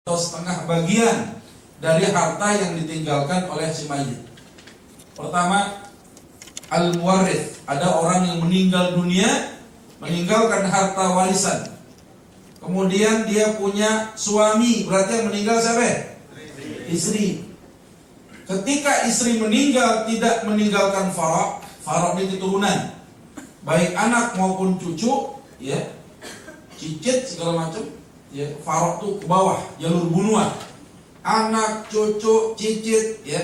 atau setengah bagian dari harta yang ditinggalkan oleh si mayit. Pertama, al-muwarrith, ada orang yang meninggal dunia meninggalkan harta warisan. Kemudian dia punya suami, berarti yang meninggal siapa? Istri. Ketika istri meninggal tidak meninggalkan faraq, faraq ini keturunan, baik anak maupun cucu, ya, cicit segala macam, ya, faraq itu ke bawah, jalur bunuah, anak, cucu, cicit, ya.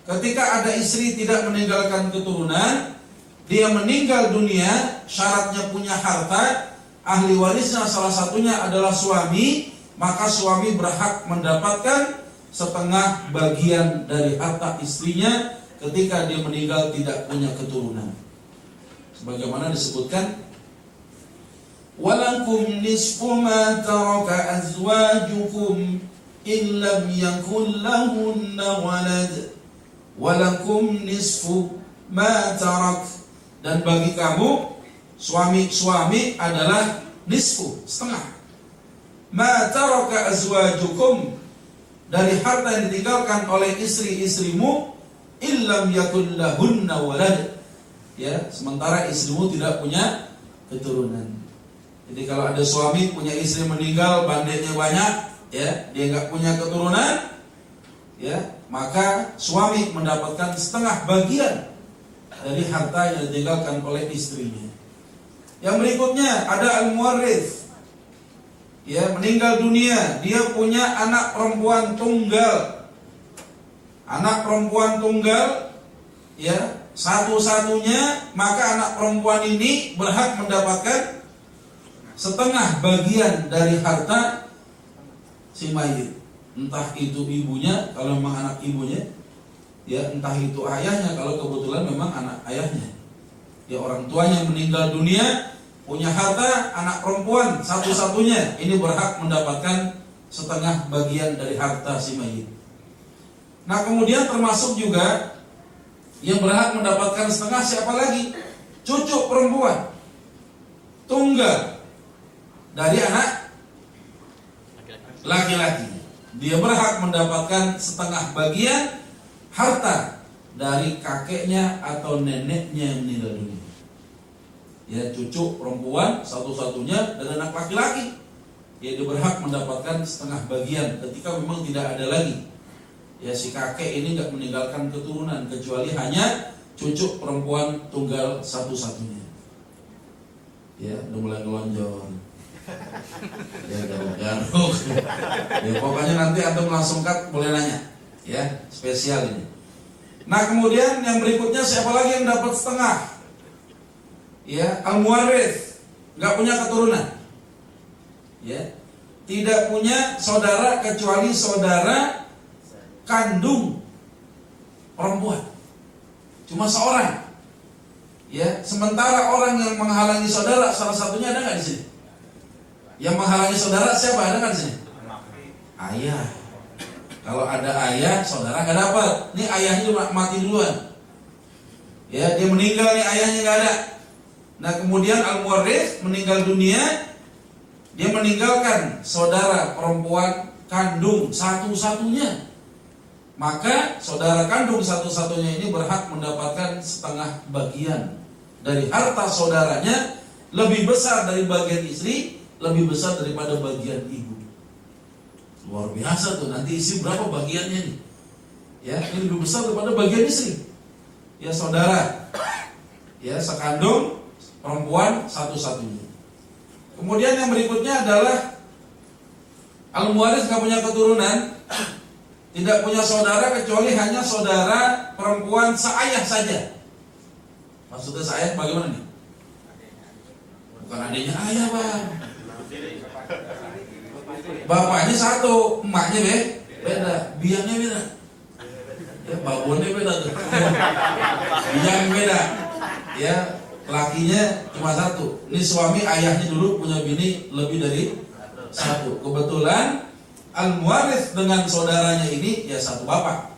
Ketika ada istri tidak meninggalkan keturunan, dia meninggal dunia, syaratnya punya harta, ahli warisnya salah satunya adalah suami, maka suami berhak mendapatkan setengah bagian dari harta istrinya ketika dia meninggal tidak punya keturunan. Sebagaimana disebutkan, walakum nisfu ma taraka azwajukum in lam yakul lahunna walad. Walakum nisfu ma tarak, dan bagi kamu suami-suami adalah nisfu, setengah, ma taraka azwajukum, dari harta yang ditinggalkan oleh istri-istrimu, illam yakul lahunna walad, ya, sementara istrimu tidak punya keturunan. Jadi kalau ada suami punya istri meninggal, bandetnya banyak, ya, dia nggak punya keturunan, ya, maka suami mendapatkan setengah bagian dari harta yang ditinggalkan oleh istrinya. Yang berikutnya ada al-muwarrith, ya, meninggal dunia, dia punya anak perempuan tunggal. Anak perempuan tunggal, ya, satu-satunya, maka anak perempuan ini berhak mendapatkan setengah bagian dari harta si mayit. Entah itu ibunya kalau memang anak ibunya, ya, entah itu ayahnya kalau kebetulan memang anak ayahnya. Ya, orang tuanya meninggal dunia, punya harta, anak perempuan satu-satunya, ini berhak mendapatkan setengah bagian dari harta si mayit. Nah, kemudian termasuk juga yang berhak mendapatkan setengah siapa lagi? Cucu perempuan tunggal dari anak laki-laki. Dia berhak mendapatkan setengah bagian harta dari kakeknya atau neneknya yang meninggal dunia. Ya, cucu perempuan satu-satunya dan anak laki-laki, ya, dia berhak mendapatkan setengah bagian ketika memang tidak ada lagi, ya, si kakek ini nggak meninggalkan keturunan kecuali hanya cucu perempuan tunggal satu-satunya. Ya, udah mulai ngelonjol. Ya, garuk. Ya, pokoknya nanti antum langsung boleh nanya, ya, spesial ini. Nah, kemudian yang berikutnya siapa lagi yang dapat setengah? Ya, al-muwarrith, nggak punya keturunan, ya, tidak punya saudara kecuali saudara kandung perempuan, cuma seorang, ya. Sementara orang yang menghalangi saudara, salah satunya ada nggak di sini? Yang menghalangi saudara siapa? Ada nggak di sini? Ayah. Kalau ada ayah, saudara nggak dapat. Ini ayahnya mati duluan, ya, dia meninggal, nih ayahnya nggak ada. Nah, kemudian al-muwarrith meninggal dunia, dia meninggalkan saudara perempuan kandung satu-satunya, maka saudara kandung satu-satunya ini berhak mendapatkan setengah bagian dari harta saudaranya, lebih besar dari bagian istri, lebih besar daripada bagian ibu. Luar biasa tuh, nanti istri berapa bagiannya nih? Ya, ini lebih besar daripada bagian istri. Ya, saudara, ya, sekandung perempuan satu-satunya. Kemudian yang berikutnya adalah al-muwarrith gak punya keturunan, tidak punya saudara kecuali hanya saudara perempuan seayah saja. Maksudnya seayah bagaimana nih? Bukan adiknya ayah, Bang. Bapaknya satu, emaknya beda, biangnya beda, ya, babonnya beda tuh. Biang beda, ya, lakinya cuma satu. Ini suami ayahnya dulu punya bini lebih dari satu. Kebetulan al-muwarrith dengan saudaranya ini ya satu bapak,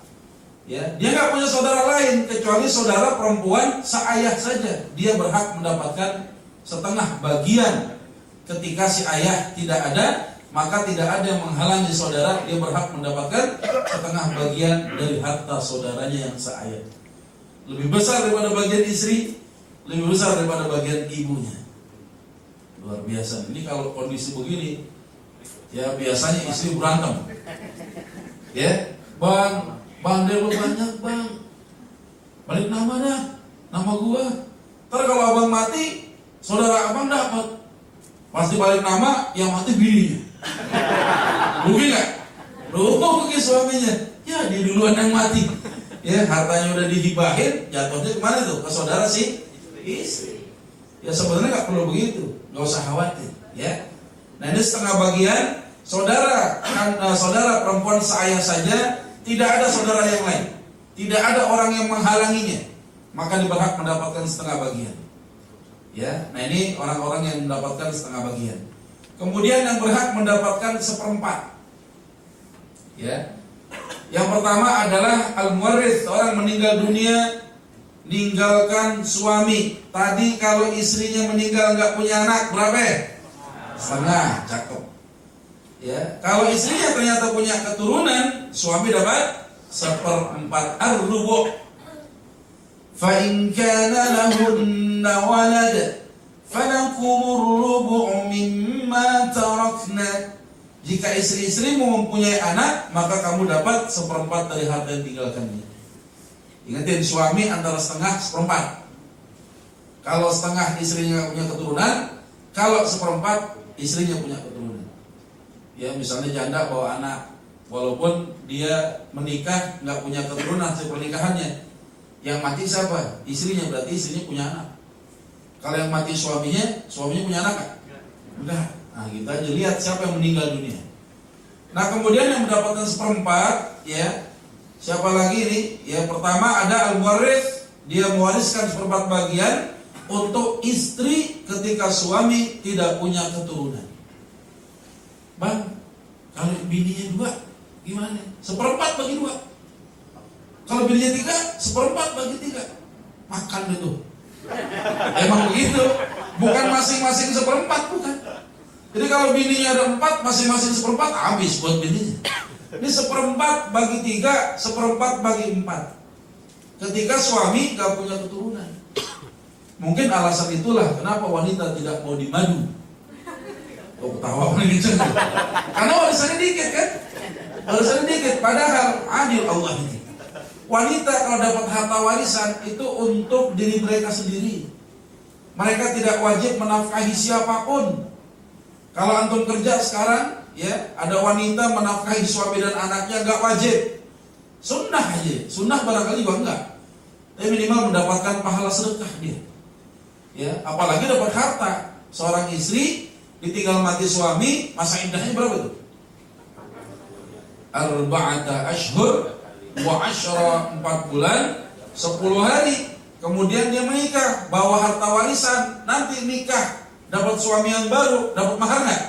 ya, dia nggak punya saudara lain kecuali saudara perempuan seayah saja. Dia berhak mendapatkan setengah bagian ketika si ayah tidak ada, maka tidak ada yang menghalangi saudara, dia berhak mendapatkan setengah bagian dari harta saudaranya yang seayat. Lebih besar daripada bagian istri, lebih besar daripada bagian ibunya. Luar biasa. Ini kalau kondisi begini, ya biasanya istri berantem. Ya, bang dia banyak bang, balik nama dah, nama gua. Ntar kalau abang mati, saudara abang dapat, pasti balik nama, yang mati bininya. Rugi nggak? Rugi suaminya. Ya dia duluan yang mati. Ya hartanya udah dihibahin, jatuhnya kemana tuh? Ke saudara si istri. Ya sebenarnya nggak perlu begitu, nggak usah khawatir. Ya. Nah ini setengah bagian. Saudara perempuan seayah saja, tidak ada saudara yang lain, tidak ada orang yang menghalanginya, maka dia berhak mendapatkan setengah bagian. Ya, nah ini orang-orang yang mendapatkan setengah bagian. Kemudian yang berhak mendapatkan seperempat. Ya, yang pertama adalah al-muwarrits, orang meninggal dunia meninggalkan suami. Tadi kalau istrinya meninggal nggak punya anak berapa? Setengah, cakep. Ya, kalau istrinya ternyata punya keturunan, suami dapat seperempat ar-rubu'. Fa in kana lahunna walad falakumur rubu' mimma tarakna. Jika istri-istrimu mempunyai anak, maka kamu dapat seperempat dari harta yang tinggalkannya. Ingatin, suami antara setengah seperempat. Kalau setengah istrinya punya keturunan, kalau seperempat istrinya punya keturunan. Ya misalnya janda bawa anak, walaupun dia menikah nggak punya keturunan hasil pernikahannya, yang mati siapa? Istrinya, berarti istrinya punya anak. Kalau yang mati suaminya punya anak kan? Enggak. Nah kita aja lihat siapa yang meninggal dunia. Nah kemudian yang mendapatkan seperempat, ya siapa lagi ini? Ya pertama ada al-muwarrits, dia mewariskan seperempat bagian untuk istri ketika suami tidak punya keturunan. Bang, kalau bininya 2 gimana? Seperempat bagi 2. Kalau bininya 3, seperempat bagi 3. Makan itu. Emang begitu. Bukan masing-masing seperempat, bukan. Jadi kalau bininya ada 4, masing-masing seperempat, habis buat bininya. Ini seperempat bagi 3, seperempat bagi 4. Ketika suami gak punya keturunan. Mungkin alasan itulah kenapa wanita tidak mau dimadu. Oh ketawa gitu. Karena warisannya dikit kan? Warisannya dikit. Padahal adil Allah ini. Wanita kalau dapat harta warisan itu untuk diri mereka sendiri. Mereka tidak wajib menafkahi siapapun. Kalau antum kerja sekarang, ya ada wanita menafkahi suami dan anaknya, nggak wajib. Sunnah aja. Sunnah barangkali juga enggak. Tapi minimal mendapatkan pahala sedekah dia. Ya, apalagi dapat harta. Seorang istri ditinggal mati suami, masa indahnya berapa tuh? 4 ashhur wa 10, 4 bulan 10 hari. Kemudian dia menikah, bawa harta warisan. Nanti nikah, dapat suami yang baru, dapat mahar nggak?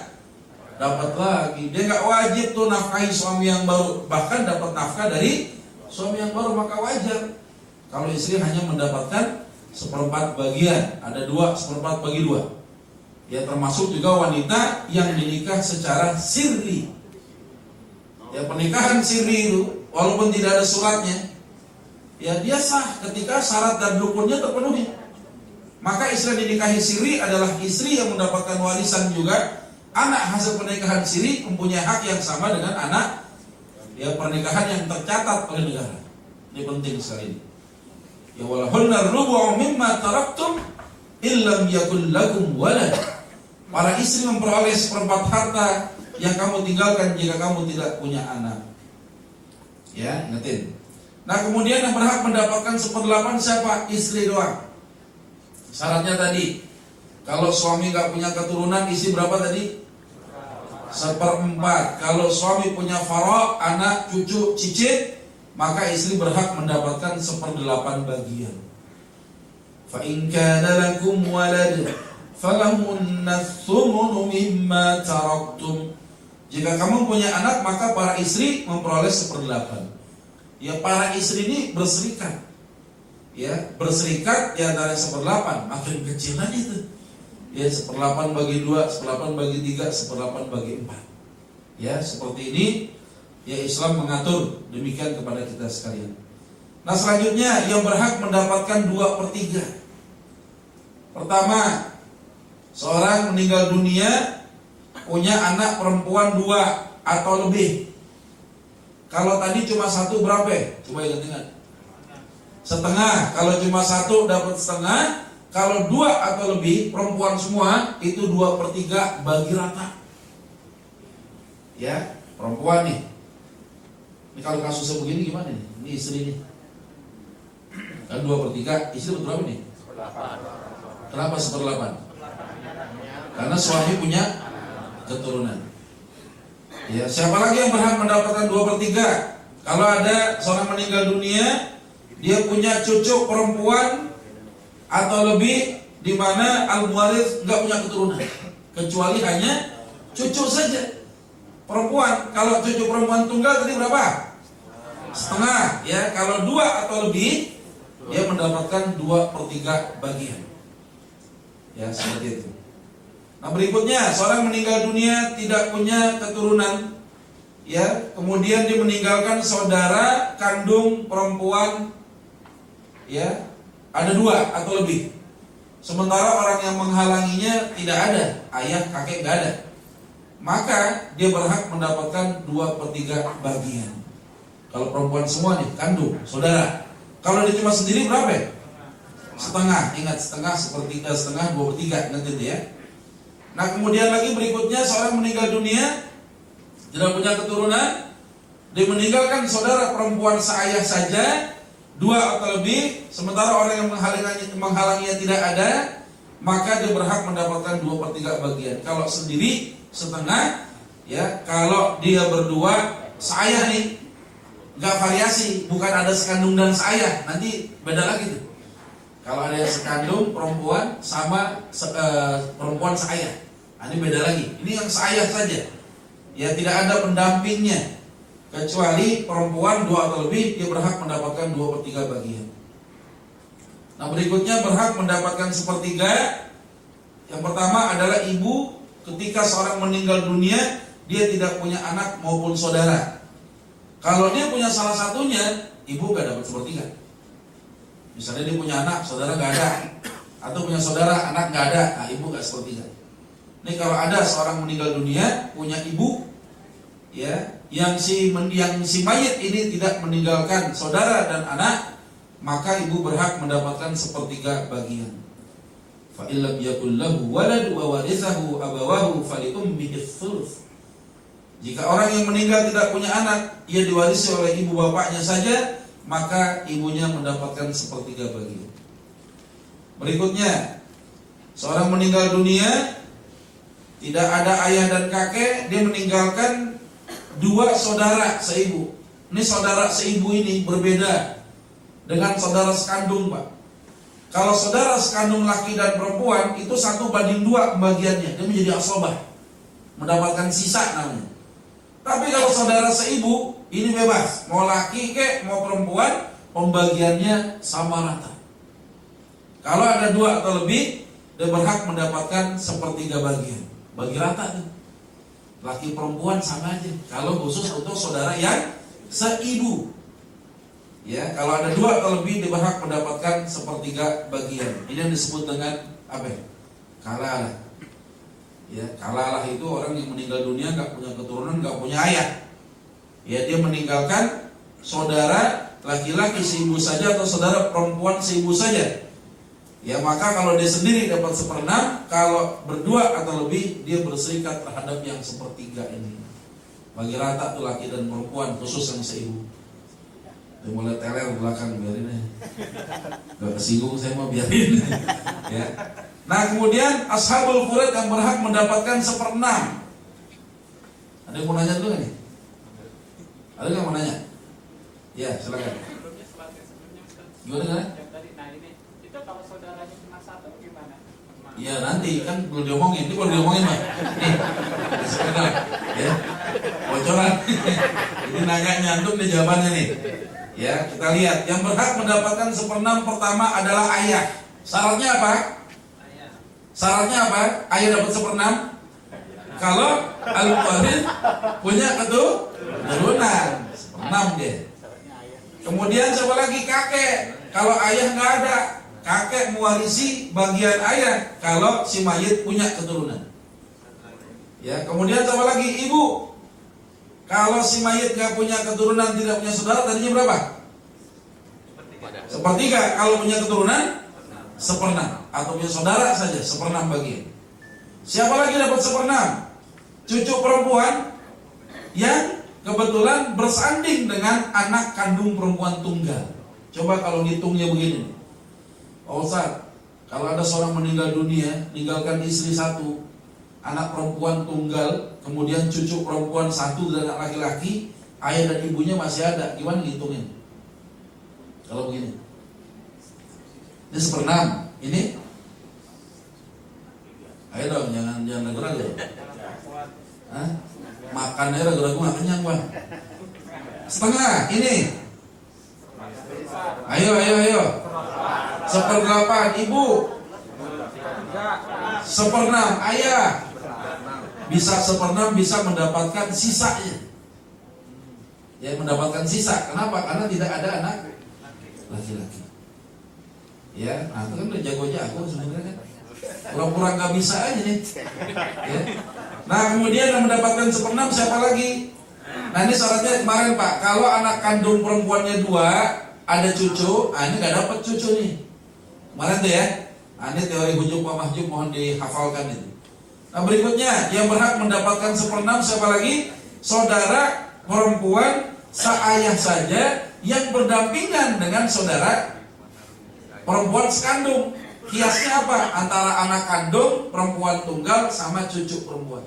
Dapat lagi. Dia nggak wajib tuh nafkahi suami yang baru, bahkan dapat nafkah dari suami yang baru, maka wajar. Kalau istri hanya mendapatkan seperempat bagian, ada 2, seperempat bagi 2. Ya termasuk juga wanita yang dinikah secara sirri. Ya pernikahan sirri itu walaupun tidak ada suratnya, ya dia sah ketika syarat dan rukunnya terpenuhi. Maka istri yang dinikahi sirri adalah istri yang mendapatkan warisan juga. Anak hasil pernikahan sirri mempunyai hak yang sama dengan anak ya pernikahan yang tercatat oleh negara. Ini penting sekali. Ya walahunna rubu'u mimma taraktum illam yakul lakum walad. Para istri memperoleh seperempat harta yang kamu tinggalkan jika kamu tidak punya anak. Ya, ingetin. Nah kemudian yang berhak mendapatkan 1/8 siapa? Istri doang. Syaratnya tadi, kalau suami gak punya keturunan, istri berapa tadi? 1/4. Kalau suami punya fara', anak, cucu, cicit, maka istri berhak mendapatkan 1/8 bagian. Fa in kana lakum walad falahunna tsumunu mimma taraktum. Jika kamu punya anak, maka para istri memperoleh 1/8. Ya para istri ini berserikat. Ya, berserikat di antara 1/8, makin kecil aja itu. Ya 1/8 bagi 2, 1/8 bagi 3, 1/8 bagi 4. Ya, seperti ini ya Islam mengatur demikian kepada kita sekalian. Nah, selanjutnya yang berhak mendapatkan 2/3. Pertama, seorang meninggal dunia punya anak perempuan 2 atau lebih. Kalau tadi cuma 1 berapa? Coba ingat-ingat. Setengah. Kalau cuma 1 dapat setengah. Kalau 2 atau lebih perempuan semua itu 2/3 bagi rata. Ya, perempuan nih. Ini kalau kasusnya begini gimana nih? Ini istri nih. Kan 2/3, istri berapa nih? 1/8. Kenapa 1/8? Karena suami punya keturunan. Ya, siapa lagi yang berhak mendapatkan 2/3? Kalau ada seorang meninggal dunia, dia punya cucu perempuan atau lebih, di mana al-muwaris nggak punya keturunan, kecuali hanya cucu saja perempuan. Kalau cucu perempuan tunggal tadi berapa? Setengah. Ya, kalau 2 atau lebih, dia mendapatkan 2/3 bagian. Ya, seperti itu. Nah, berikutnya seorang meninggal dunia tidak punya keturunan, ya, kemudian dia meninggalkan saudara kandung perempuan, ya, ada 2 atau lebih. Sementara orang yang menghalanginya tidak ada, ayah, kakek nggak ada, maka dia berhak mendapatkan 2/3 bagian. Kalau perempuan semua nih, kandung, saudara. Kalau dia cuma sendiri berapa? Setengah. Ingat, setengah, sepertiga, setengah, 2/3, nanti itu ya. Nah, kemudian lagi berikutnya seorang meninggal dunia tidak punya keturunan, dia meninggalkan saudara perempuan seayah saja 2 atau lebih, sementara orang yang menghalanginya tidak ada, maka dia berhak mendapatkan 2/3 bagian. Kalau sendiri setengah, ya. Kalau dia berdua seayah nih, nggak variasi, bukan ada sekandung dan seayah, nanti beda lagi tuh. Kalau ada yang sekandung perempuan sama perempuan seayah, ini beda lagi. Ini yang seayah saja, ya, tidak ada pendampingnya. Kecuali perempuan 2 atau lebih, dia berhak mendapatkan 2/3 bagian. Nah, berikutnya berhak mendapatkan 1/3. Yang pertama adalah ibu. Ketika seorang meninggal dunia, dia tidak punya anak maupun saudara. Kalau dia punya salah satunya, ibu gak dapat 1/3. Misalnya dia punya anak, saudara gak ada, atau punya saudara, anak gak ada, nah ibu gak 1/3. Ini kalau ada seorang meninggal dunia, punya ibu, ya, yang si mayit ini tidak meninggalkan saudara dan anak, maka ibu berhak mendapatkan 1/3 bagian. Fa illam yakul lahu walad wa warithahu abawahu fali ummihi ats-tsuluts. Jika orang yang meninggal tidak punya anak, ia diwarisi oleh ibu bapaknya saja, maka ibunya mendapatkan 1/3 bagian. Berikutnya, seorang meninggal dunia tidak ada ayah dan kakek, dia meninggalkan 2 saudara seibu. Ini saudara seibu ini berbeda dengan saudara sekandung, Pak. Kalau saudara sekandung laki dan perempuan itu 1/2 pembagiannya, dia menjadi asobah, mendapatkan sisa namanya. Tapi kalau saudara seibu ini bebas, mau laki kek mau perempuan, pembagiannya sama rata. Kalau ada 2 atau lebih, dia berhak mendapatkan 1/3 bagian, bagi rata tuh. Laki perempuan sama aja. Kalau khusus untuk saudara yang seibu, ya, kalau ada 2 atau lebih, dia berhak mendapatkan 1/3 bagian. Ini yang disebut dengan apa? Kalalah. Ya, kalalah itu orang yang meninggal dunia nggak punya keturunan, nggak punya ayah. Ya, dia meninggalkan saudara laki-laki seibu saja atau saudara perempuan seibu saja. Ya, maka kalau dia sendiri dapat 1/6, kalau berdua atau lebih, dia berserikat terhadap yang 1/3 ini. Bagi rata tuh laki dan perempuan, khusus yang seibu. Dia mulai teler belakang, biarin aja. Gak kesinggung, saya mau biarin. Ya. Nah, kemudian ashabul furud yang berhak mendapatkan 1/6. Ada yang mau nanya dulu nih? Ada yang mau nanya? Ya, silakan. Gimana? Itu kalau saudaranya cuma 1 gimana? Iya, nanti kan belum diomongin. Ini belum diomongin, Pak. Nih, sebentar, ya. Bocoran. Ini nanya nyantum nih jawabannya nih. Ya, kita lihat. Yang berhak mendapatkan 1/6 pertama adalah ayah. Syaratnya apa? Syaratnya apa? Ayah dapat 1/6 kalau al-waris punya keturunan. 6 dia. Kemudian siapa lagi? Kakek. Kalau ayah nggak ada, kakek mewarisi bagian ayah kalau si mayit punya keturunan. Ya, kemudian siapa lagi? Ibu. Kalau si mayit nggak punya keturunan, tidak punya saudara, tadinya berapa? Sepertiga. Kalau punya keturunan, seperenam. Atau punya saudara saja, seperenam bagian. Siapa lagi dapat seperenam? Cucu perempuan yang kebetulan bersanding dengan anak kandung perempuan tunggal. Coba kalau ngitungnya begini, Pak Ustaz, kalau ada seorang meninggal dunia, meninggalkan istri 1, anak perempuan tunggal, kemudian cucu perempuan 1 dan anak laki-laki, ayah dan ibunya masih ada, gimana ngitungin? Kalau begini, ini seperenam, ini, ayo dong, jangan ragu-ragu. Hah? Makannya ragu-ragu nggak kenyang, Bang. Setengah, ini. Ayo. 1/8 ibu. 1/6 ayah. Bisa 1/6 bisa mendapatkan sisanya. Ya, mendapatkan sisa. Kenapa? Karena tidak ada anak laki-laki. Ya, nah itu kan udah jago-jago sebenarnya kan. Pura-pura nggak bisa aja nih. Ya. Nah, kemudian yang mendapatkan 1/6 siapa lagi? Nah, ini syaratnya kemarin Pak, kalau anak kandung perempuannya 2, ada cucu, ini nggak dapat cucu nih. Kemarin tuh ya. Nah, ini teori hujub wa mahjub, mohon dihafalkan itu. Nah, berikutnya yang berhak mendapatkan 1/6 siapa lagi? Saudara perempuan seayah saja yang berdampingan dengan saudara perempuan sekandung. Kiasnya apa? Antara anak kandung, perempuan tunggal, sama cucu perempuan.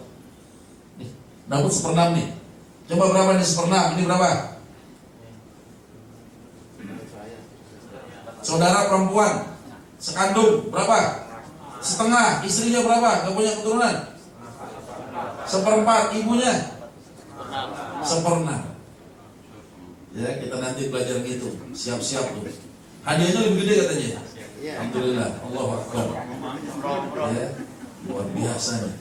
Nih, dapat 1/6 nih. Coba berapa nih 1/6? Ini berapa? Saudara perempuan sekandung berapa? Setengah. Istrinya berapa? Gak punya keturunan? 1/4. Ibunya 1/6. Ya, kita nanti belajar gitu. Siap-siap tuh. Hadiahnya lebih gede katanya. Alhamdulillah, Allahu Akbar. Ya, luar biasa nih.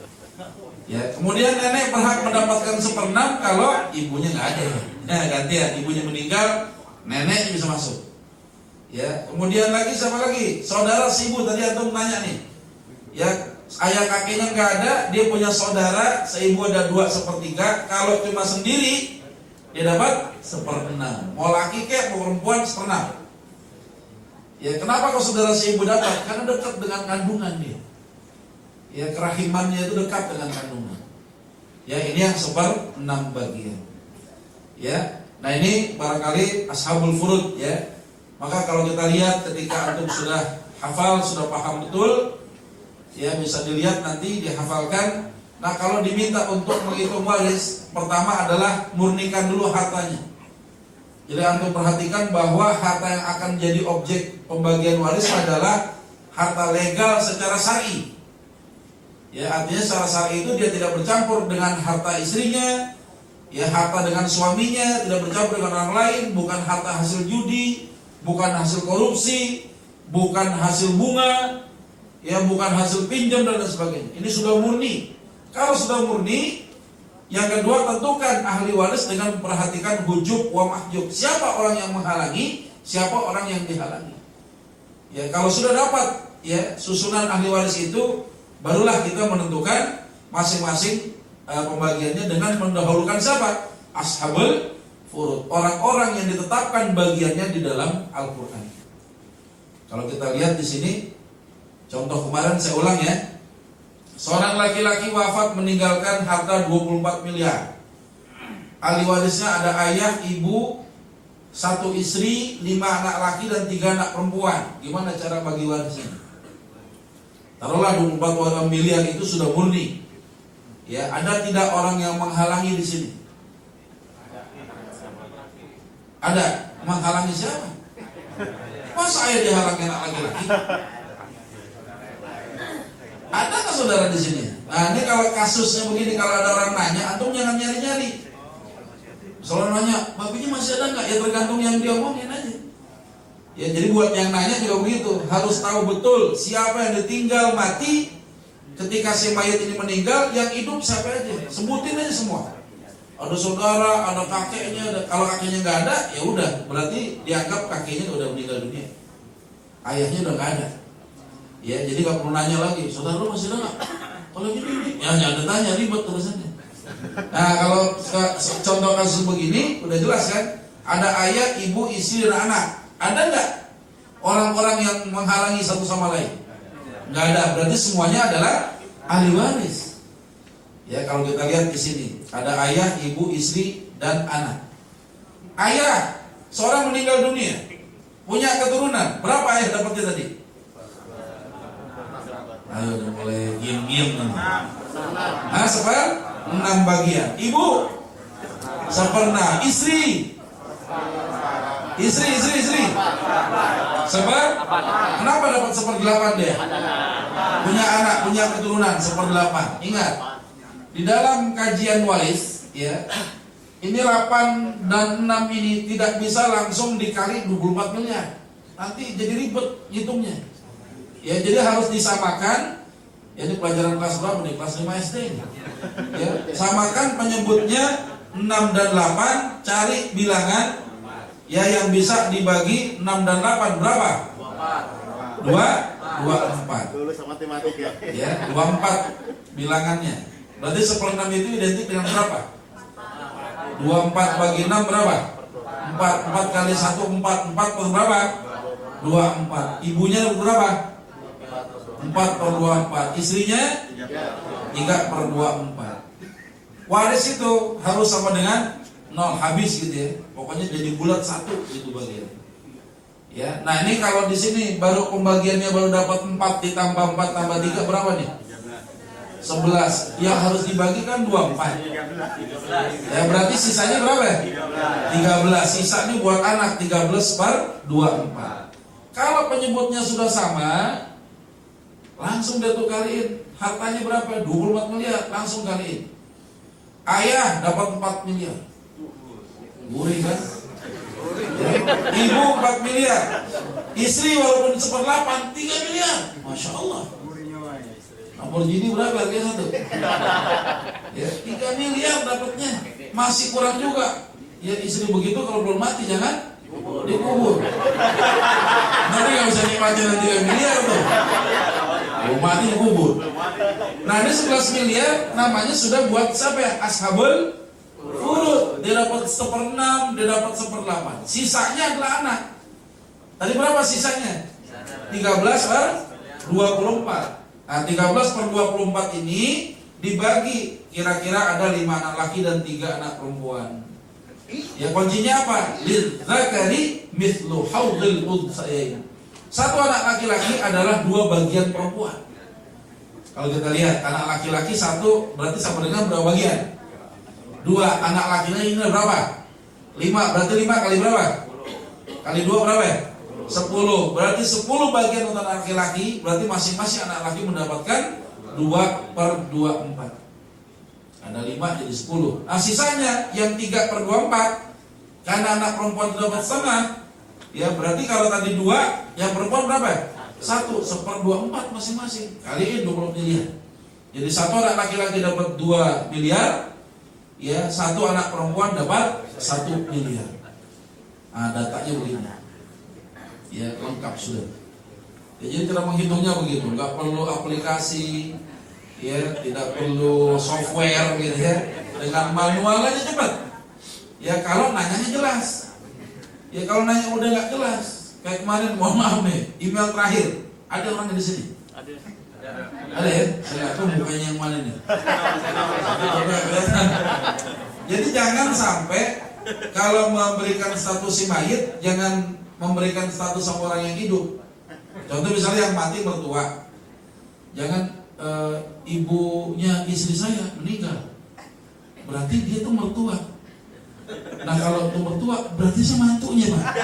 Ya, kemudian nenek berhak mendapatkan 1/6 kalau ibunya nggak ada. Nah, gantian, ibunya meninggal, nenek bisa masuk. Ya, kemudian lagi siapa lagi? Saudara si ibu tadi antum nanya nih. Ya, ayah kakeknya nggak ada, dia punya saudara, seibu ada 2/3. Kalau cuma sendiri, dia dapat 1/6. Mau laki kek, mau perempuan 1/6. Ya, kenapa kok saudara si ibu dapat? Karena dekat dengan kandungan dia. Ya, kerahimannya itu dekat dengan kandungan. Ya, ini yang 1/6 bagian. Ya, nah ini barangkali ashabul furud ya. Maka kalau kita lihat ketika antum sudah hafal, sudah paham betul, ya bisa dilihat nanti dihafalkan. Nah, kalau diminta untuk menghitung waris, pertama adalah murnikan dulu hartanya. Jadi antum perhatikan bahwa harta yang akan jadi objek pembagian waris adalah harta legal secara syar'i. Ya, artinya secara syar'i itu dia tidak bercampur dengan harta istrinya, ya harta dengan suaminya, tidak bercampur dengan orang lain, bukan harta hasil judi, bukan hasil korupsi, bukan hasil bunga, ya bukan hasil pinjam dan lain sebagainya. Ini sudah murni. Kalau sudah murni, yang kedua tentukan ahli waris dengan memperhatikan hujub wa mahjub. Siapa orang yang menghalangi, siapa orang yang dihalangi. Ya, kalau sudah dapat ya susunan ahli waris itu, barulah kita menentukan masing-masing pembagiannya dengan mendahulukan siapa? Ashabul furud, orang-orang yang ditetapkan bagiannya di dalam Al-Qur'an. Kalau kita lihat di sini, contoh kemarin saya ulang ya. Seorang laki-laki wafat meninggalkan harta 24 miliar. Ahli warisnya ada ayah, ibu, 1 istri, 5 anak laki dan 3 anak perempuan. Gimana cara bagi warisnya? Taruhlah 24 miliar itu sudah murni. Ya, ada tidak orang yang menghalangi di sini? Ada. Menghalangi siapa? Masa saya dihalangi anak laki-laki? Ada nggak saudara di sini? Nah, ini kalau kasusnya begini, kalau ada orang nanya, antum jangan nyari-nyari. Soalnya nanya, babinya masih ada nggak? Ya tergantung yang dia omongin aja. Ya, jadi buat yang nanya juga begitu, harus tahu betul siapa yang ditinggal mati, ketika si mayat ini meninggal, yang hidup siapa aja? Sebutin aja semua. Ada saudara, ada kakeknya. Kalau kakeknya nggak ada, ya udah, berarti dianggap kakeknya udah meninggal dunia. Ayahnya udah nggak ada. Ya, jadi nggak perlu nanya lagi. Saudara lu masih ada nggak? Kalau gini, ya jangan tanya, ribet terusannya. Nah, kalau contoh kasus begini, udah jelas kan? Ada ayah, ibu, istri, dan anak. Ada nggak orang-orang yang menghalangi satu sama lain? Nggak ada. Berarti semuanya adalah ahli waris. Ya, kalau kita lihat di sini, ada ayah, ibu, istri, dan anak. Ayah, seorang meninggal dunia, punya keturunan. Berapa ayah dapatnya tadi? Ayo, udah mulai giem-giem nih. Nah, 6 bagian. Ibu 1/6. Istri. Kenapa dapat 1/8 dia? Punya anak, punya keturunan 1/8. Ingat, di dalam kajian waris, ya, ini 8 dan 6 ini tidak bisa langsung dikali 24 miliar. Nanti jadi ribet hitungnya. Ya, jadi harus disamakan. Ya, ini pelajaran kelas berapa nih? Kelas 5 SD. Ya, samakan penyebutnya 6 dan 8, cari bilangan ya yang bisa dibagi 6 dan 8 berapa? 24. Lulus matematika. Ya, 24 bilangannya. Berarti 1/6 itu identik dengan berapa? 24 bagi 6 berapa? 4 kali 1 4 per berapa? 24. Ibunya berapa? 4/24. Istrinya 3/24. Waris itu harus sama dengan 0, habis gitu ya. Pokoknya jadi bulat 1 itu bagian. Ya, nah ini kalau di sini baru pembagiannya baru dapat 4 ditambah 4 tambah 3 berapa nih? 11. Yang harus dibagikan 24. Ya, berarti sisanya berapa ya? 13. Sisa ini buat anak 13/24. Kalau penyebutnya sudah sama, langsung dia tuh kaliin. Hartanya berapa? 24 miliar, langsung kaliin. Ayah dapat 4 miliar. Gurih kan? Ya. Ibu 4 miliar. Istri walaupun 1/8, 3 miliar. Masya Allah. Lamborghini berapa harganya satu? Ya, 3 miliar dapatnya. Masih kurang juga. Ya, istri begitu kalau belum mati jangan dikubur. Nanti gak bisa nikmatin 3 miliar tuh. Belum mati dikubur. Nah, ini 11 miliar namanya sudah buat siapa ya? Ashabul furud. Dia dapat 1/6, dia dapat 1/8. Sisanya adalah anak. Tadi berapa sisanya? 13/24. Nah, 13/24 ini dibagi, kira-kira ada 5 anak laki dan 3 anak perempuan. Ya, kuncinya apa? Lidzakari mithlu hawdil untsayain. 1 anak laki-laki adalah 2 bagian perempuan. Kalau kita lihat, anak laki-laki 1 berarti sama dengan berapa bagian? 2. Anak laki-laki ini berapa? 5. Berarti 5 kali berapa? Kali 2 berapa ya? 10. Berarti 10 bagian untuk anak laki-laki. Berarti masing-masing anak laki mendapatkan 2/24. Ada 5 jadi 10. Nah, sisanya yang 3/24, karena anak perempuan dapat setengah. Ya, berarti kalau tadi 2, yang perempuan berapa? 1, 1/24 masing-masing. Kaliin 20 miliar. Jadi 1 anak laki-laki dapat 2 miliar. Ya, 1 anak perempuan dapat 1 miliar. Nah, datanya begini. Ya, lengkap sudah. Ya, jadi cara menghitungnya begitu. Nggak perlu aplikasi, ya, tidak perlu software gitu ya. Dengan manual aja cepat. Ya, kalau nanyanya jelas. Ya, kalau nanya udah nggak jelas, kayak kemarin, mohon maaf nih, email terakhir, ada orang di sini? Ada ya? Saya nggak tahu mukanya yang mana nih. Jadi jangan sampai kalau memberikan status si mayit, jangan memberikan status sama orang yang hidup. Contoh misalnya yang mati mertua, jangan ibunya istri saya meninggal, berarti dia tuh mertua. Nah, kalau itu mertua berarti saya mantunya, Pak.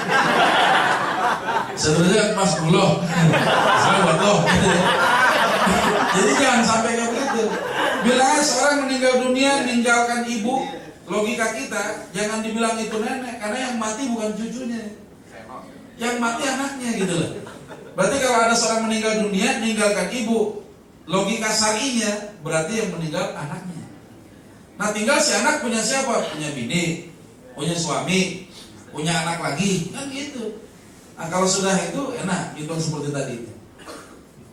Sebenarnya Mas Buloh, saya buat loh. Jadi jangan sampai kayak begitu. Bilangnya seorang meninggal dunia meninggalkan ibu, logika kita jangan dibilang itu nenek, karena yang mati bukan cucunya, yang mati anaknya gitu loh. Berarti kalau ada seorang meninggal dunia meninggalkan ibu, logika syar'inya berarti yang meninggal anaknya. Nah tinggal si anak punya siapa? Punya bini, punya suami, punya anak lagi, kan gitu. Nah kalau sudah itu enak, hitung seperti tadi.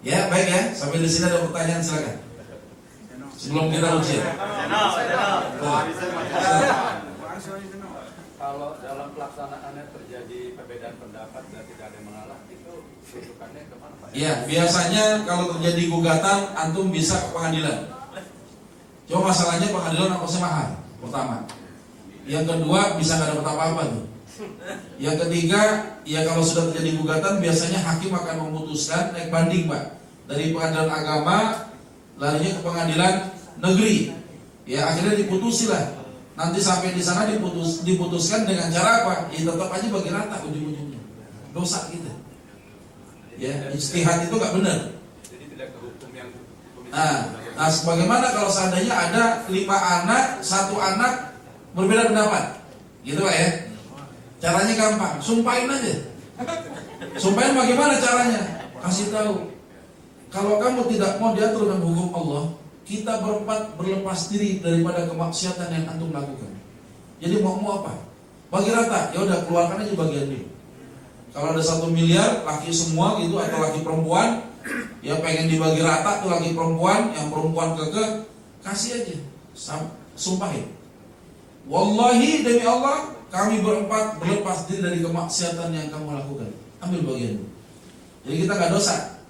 Ya baik ya, sampai di sini ada pertanyaan silakan. Sebelum kita ujian. Kalau dalam pelaksanaannya terjadi perbedaan pendapat dan tidak ada yang mengalah, itu rujukannya kemana Pak? Ya biasanya kalau terjadi gugatan antum bisa ke pengadilan. Cuma masalahnya pengadilan ongkosnya mahal. Pertama. Yang kedua bisa nggak dapat apa-apa tuh. Yang ketiga, ya kalau sudah terjadi gugatan biasanya hakim akan memutuskan naik banding Pak. Dari pengadilan agama larinya ke pengadilan negeri. Ya akhirnya diputusilah. Nanti sampai di sana diputuskan dengan cara apa? Ya tetap aja bagi rata ujung-ujungnya. Dosa gitu. Ya, ijtihad itu nggak benar. Jadi tidak ke hukum yang Nah, sebagaimana kalau seandainya ada 5 anak, 1 anak berbeda pendapat, gitu Pak ya? Caranya gampang, sumpahin aja. Sumpahin bagaimana caranya? Kasih tahu. Kalau kamu tidak mau diatur dengan hukum Allah, kita berempat berlepas diri daripada kemaksiatan yang antum lakukan. Jadi mau apa? Bagi rata, ya udah keluarkan aja bagian ini. Kalau ada 1 miliar laki semua gitu atau laki perempuan, ya pengen dibagi rata tuh laki perempuan, yang perempuan kekeh, kasih aja, sumpahin. Wallahi demi Allah, kami berempat berlepas diri dari kemaksiatan yang kamu lakukan. Ambil bagian. Jadi kita nggak dosa.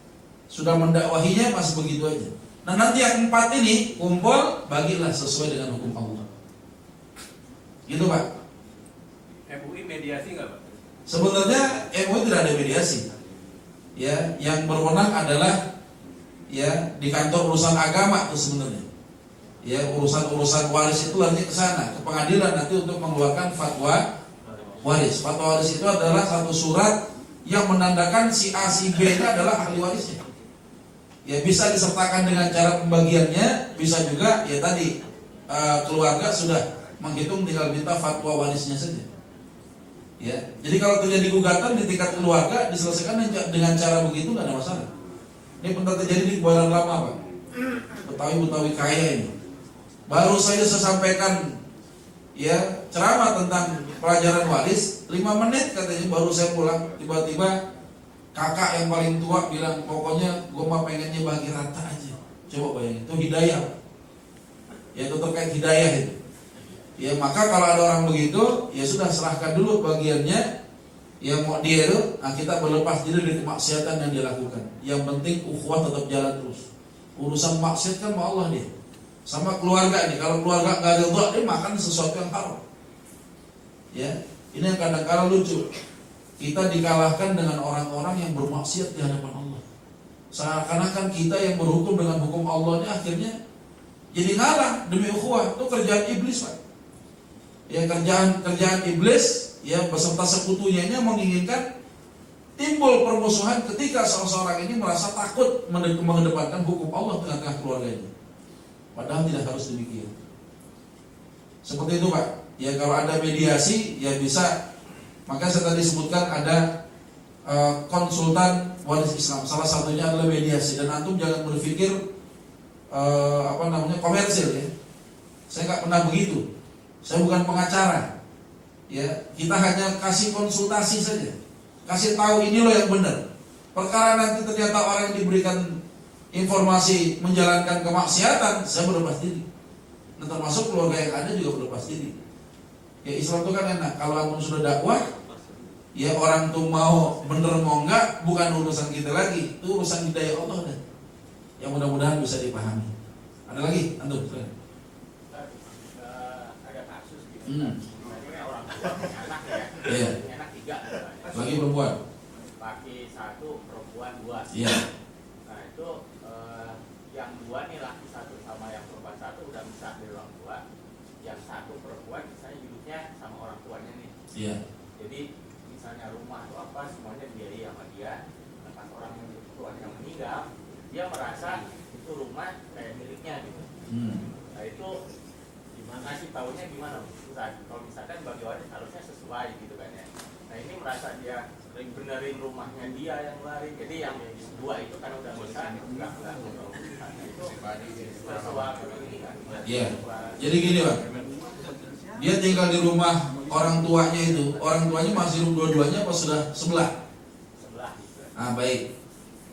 Sudah mendakwahinya masih begitu aja. Nah nanti yang 4 ini kumpul, bagilah sesuai dengan hukum Allah. Gitu Pak. MUI mediasi nggak Pak? Sebenarnya MUI tidak ada mediasi. Ya, yang berwenang adalah ya di kantor urusan agama itu sebenarnya. Ya, urusan-urusan waris itu larinya ke sana, ke pengadilan nanti untuk mengeluarkan fatwa waris. Fatwa waris itu adalah satu surat yang menandakan si A si B nya adalah ahli warisnya. Ya bisa disertakan dengan cara pembagiannya, bisa juga ya tadi keluarga sudah menghitung tinggal minta fatwa warisnya saja. Ya, jadi kalau terjadi gugatan di tingkat keluarga diselesaikan dengan cara begitu nggak ada masalah. Ini pernah terjadi di Kebayoran Lama Pak. Betawi kaya ini. Baru saja saya sampaikan ya ceramah tentang pelajaran waris, 5 menit katanya baru saya pulang, tiba-tiba kakak yang paling tua bilang pokoknya gue mah pengennya bagi rata aja. Coba bayangin, itu hidayah. Ya itu terkait hidayah itu. Ya maka kalau ada orang begitu, ya sudah serahkan dulu bagiannya. Ya mau dia itu, nah kita berlepas diri dari kemaksiatan yang dia lakukan. Yang penting ukhuwah tetap jalan terus. Urusan maksiat kan mau Allah dia. Sama keluarga ini, kalau keluarga nggak ridha dia makan sesuatu yang haram. Ya, ini yang kadang-kadang lucu. Kita dikalahkan dengan orang-orang yang bermaksiat di hadapan Allah. Seakan-akan kita yang berhukum dengan hukum Allah ini akhirnya jadi ngalah demi ukhuwah. Itu kerjaan iblis Pak. Ya kerjaan iblis ya beserta sekutunya menginginkan timbul permusuhan ketika seorang ini merasa takut mengedepankan hukum Allah tengah-tengah keluarganya. Padahal tidak harus demikian. Seperti itu Pak. Ya kalau ada mediasi ya bisa. Maka saya tadi sebutkan ada konsultan waris Islam. Salah satunya adalah mediasi. Dan antum jangan berpikir komersil ya. Saya nggak pernah begitu. Saya bukan pengacara. Ya, kita hanya kasih konsultasi saja. Kasih tahu ini loh yang benar. Perkara nanti ternyata orang yang diberikan informasi menjalankan kemaksiatan, saya berlepas diri. Nah, termasuk keluarga yang ada juga berlepas diri. Ya Islam itu kan enak. Kalau antum sudah dakwah, ya orang tuh mau bener mau enggak bukan urusan kita lagi. Itu urusan hidayah Allah dan yang mudah-mudahan bisa dipahami. Ada lagi antum? Ada kasus gitu. Iya. Orang tua punya anak ya. Iya. Punya anak 3. Lagi perempuan. Laki 1, perempuan 2. Iya. Nah itu yang 2 nih laki 1 sama yang perempuan 1 udah bisa dari orang tua. Yang 1 perempuan misalnya hidupnya sama orang tuanya nih. Iya. Jadi misalnya rumah atau apa semuanya biayai sama dia. Nah, pas orang yang tuanya yang meninggal, dia merasa itu rumah kayak miliknya gitu. Nah itu gimana sih tahunya gimana Ustaz? Kalau misalkan bagi waris harusnya sesuai gitu kan ya. Nah ini merasa dia benerin rumahnya dia yang lari. Jadi yang 2 itu kan udah bisa enggak. Ya, jadi gini Pak, dia tinggal di rumah orang tuanya itu, orang tuanya masih hidup dua-duanya apa sudah sebelah? Ah baik,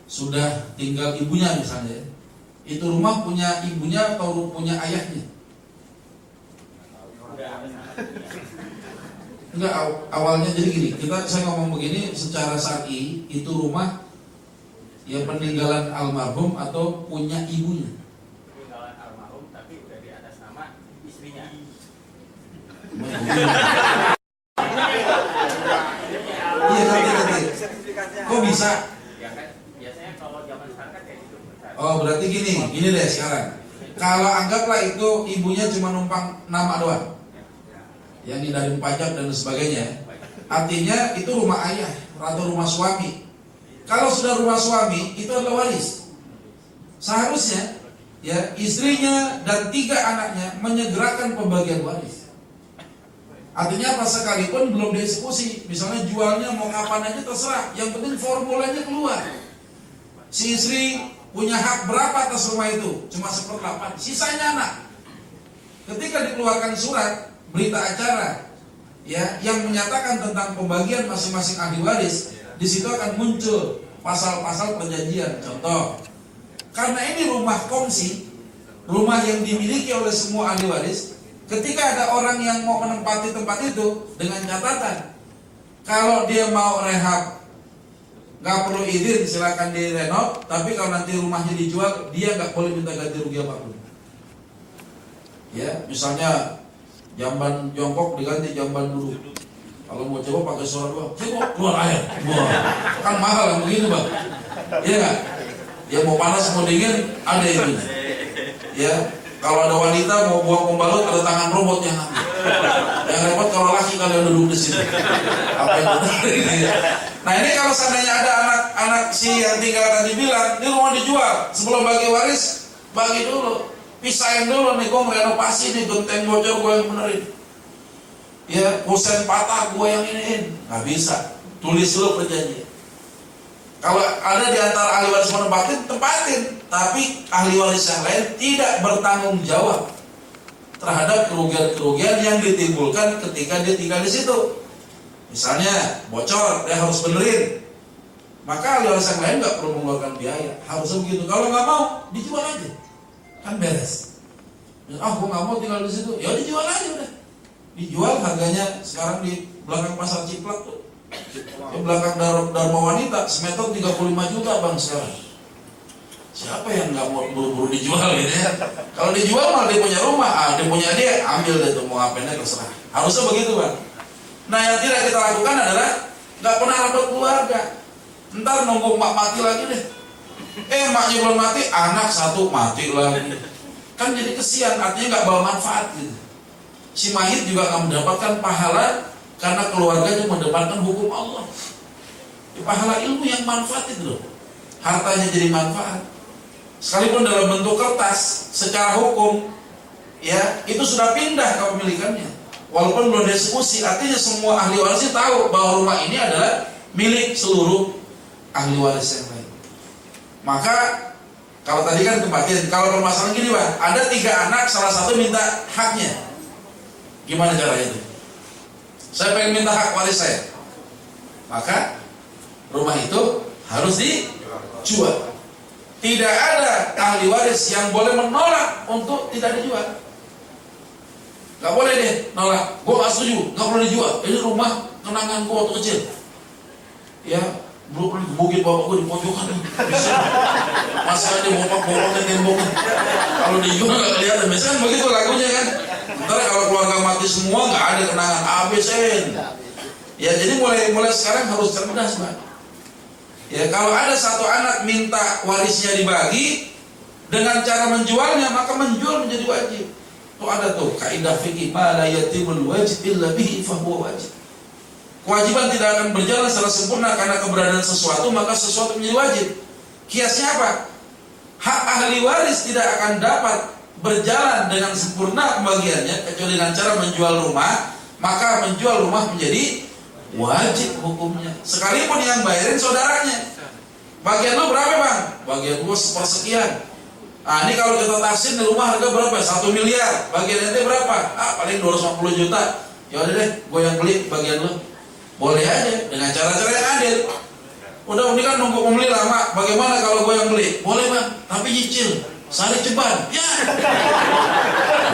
sudah tinggal ibunya misalnya, itu rumah punya ibunya atau punya ayahnya? Enggak, awalnya jadi gini, saya ngomong begini secara syar'i, itu rumah ya peninggalan almarhum atau punya ibunya? Peninggalan almarhum tapi udah di atas nama istrinya. Iya nanti. Kok bisa? Ya kan biasanya kalau zaman sekarang kan kayak gitu. Oh berarti gini deh sekarang. Kalau anggaplah itu ibunya cuma numpang nama doang, yang hindarin pajak dan sebagainya. Artinya itu rumah ayah atau rumah suami. Kalau sudah rumah suami itu adalah waris. Seharusnya ya istrinya dan 3 anaknya menyegerakan pembagian waris. Artinya apa, sekalipun belum dieksekusi, misalnya jualnya mau kapan aja terserah, yang penting formulanya keluar. Si istri punya hak berapa atas rumah itu? Cuma 1/8, sisanya anak. Ketika dikeluarkan surat berita acara ya yang menyatakan tentang pembagian masing-masing ahli waris, di situ akan muncul pasal-pasal perjanjian. Contoh, karena ini rumah kongsi, rumah yang dimiliki oleh semua ahli waris, ketika ada orang yang mau menempati tempat itu dengan catatan, kalau dia mau rehab nggak perlu izin, silakan direnov, tapi kalau nanti rumahnya dijual, dia nggak boleh minta ganti rugi apapun. Ya, misalnya jamban jongkok diganti jamban duduk. Kalau mau coba pakai suara doang, coba keluar air. Wah, kan mahal yang begitu Bang. Iya nggak? Ya mau panas mau dingin ada itu. Ya, kalau ada wanita mau buang pembalut ada tangan robot yang ambil. Yang repot kalau laki kalian duduk di sini. Apa yang benar ini? Nah ini kalau seandainya ada anak si yang tinggal tadi bilang, ini rumah dijual, sebelum bagi waris, bagi dulu, pisahin dulu nih, gue renovasi nih, genteng bocor gue yang benerin. Ya, kusen patah gue yang iniin, nggak bisa. Tulis dulu perjanjian. Kalau ada di antara ahli waris menempatin, tempatin, tapi ahli waris yang lain tidak bertanggung jawab terhadap kerugian-kerugian yang ditimbulkan ketika dia tinggal di situ. Misalnya bocor, dia harus benerin, maka ahli waris yang lain nggak perlu mengeluarkan biaya. Harusnya begitu. Kalau nggak mau, dijual aja, kan beres. Ah, gue nggak mau tinggal di situ, ya dijual aja udah. Dijual harganya sekarang di belakang pasar Ciplak tuh, di belakang Dharma Wanita, semeter 35 juta Bang sekarang. Siapa yang nggak mau buru-buru dijual gitu ya? Kalau dijual malah dia punya rumah, dia punya dia, ambil deh tuh mau ngapainnya terserah. Harusnya begitu Bang. Nah yang tidak kita lakukan adalah nggak pernah rapat keluarga. Ntar nunggu emak mati lagi deh. Emaknya belum mati, anak satu mati lagi. Kan jadi kesian, artinya nggak bawa manfaat gitu. Si mayit juga akan mendapatkan pahala karena keluarganya mendapatkan hukum Allah. Pahala ilmu yang manfaat itu loh. Hartanya jadi manfaat. Sekalipun dalam bentuk kertas, secara hukum ya itu sudah pindah kepemilikannya. Walaupun belum dieksekusi, artinya semua ahli waris tahu bahwa rumah ini adalah milik seluruh ahli waris yang lain. Maka kalau tadi kan tempatin, kalau permasalahan gini Pak, ada 3 anak, salah satu minta haknya. Gimana caranya itu? Saya pengen minta hak waris saya. Maka rumah itu harus dijual. Tidak ada ahli waris yang boleh menolak untuk tidak dijual. Gak boleh deh nolak. Gue gak setuju, gak boleh dijual. Ini rumah kenangan gue waktu kecil. Ya, belum pernah gebukin bapak gue di pojokan. Masa ada bopak-bopaknya temboknya. Kalau dijual gak kelihatan. Biasanya begitu lagunya kan. Ntar kalau keluarga mati semua gak ada kenangan abisin. Ya jadi mulai sekarang harus cerdas Pak. Ya kalau ada satu anak minta warisnya dibagi dengan cara menjualnya, maka menjual menjadi wajib. Tuh ada tuh kaidah fikih, ma la yatimul wajib illa bihi fa huwa wajib. Kewajiban tidak akan berjalan secara sempurna karena keberadaan sesuatu, maka sesuatu menjadi wajib. Kiasnya apa? Hak ahli waris tidak akan dapat berjalan dengan sempurna pembagiannya kecuali dengan cara menjual rumah, maka menjual rumah menjadi wajib hukumnya. Sekalipun yang bayarin saudaranya. Bagian lu berapa Bang? Bagian gua 1/4. Ah, ini kalau kita taksir di rumah harga berapa? 1 miliar. Bagian ente berapa? Ah, paling 250 juta. Ya udah deh, gue yang beli bagian lu. Boleh aja dengan cara-cara yang adil. Udah, ini kan nunggu pembeli lama. Bagaimana kalau gue yang beli? Boleh bang, tapi nyicil. Sari ceban. Ya.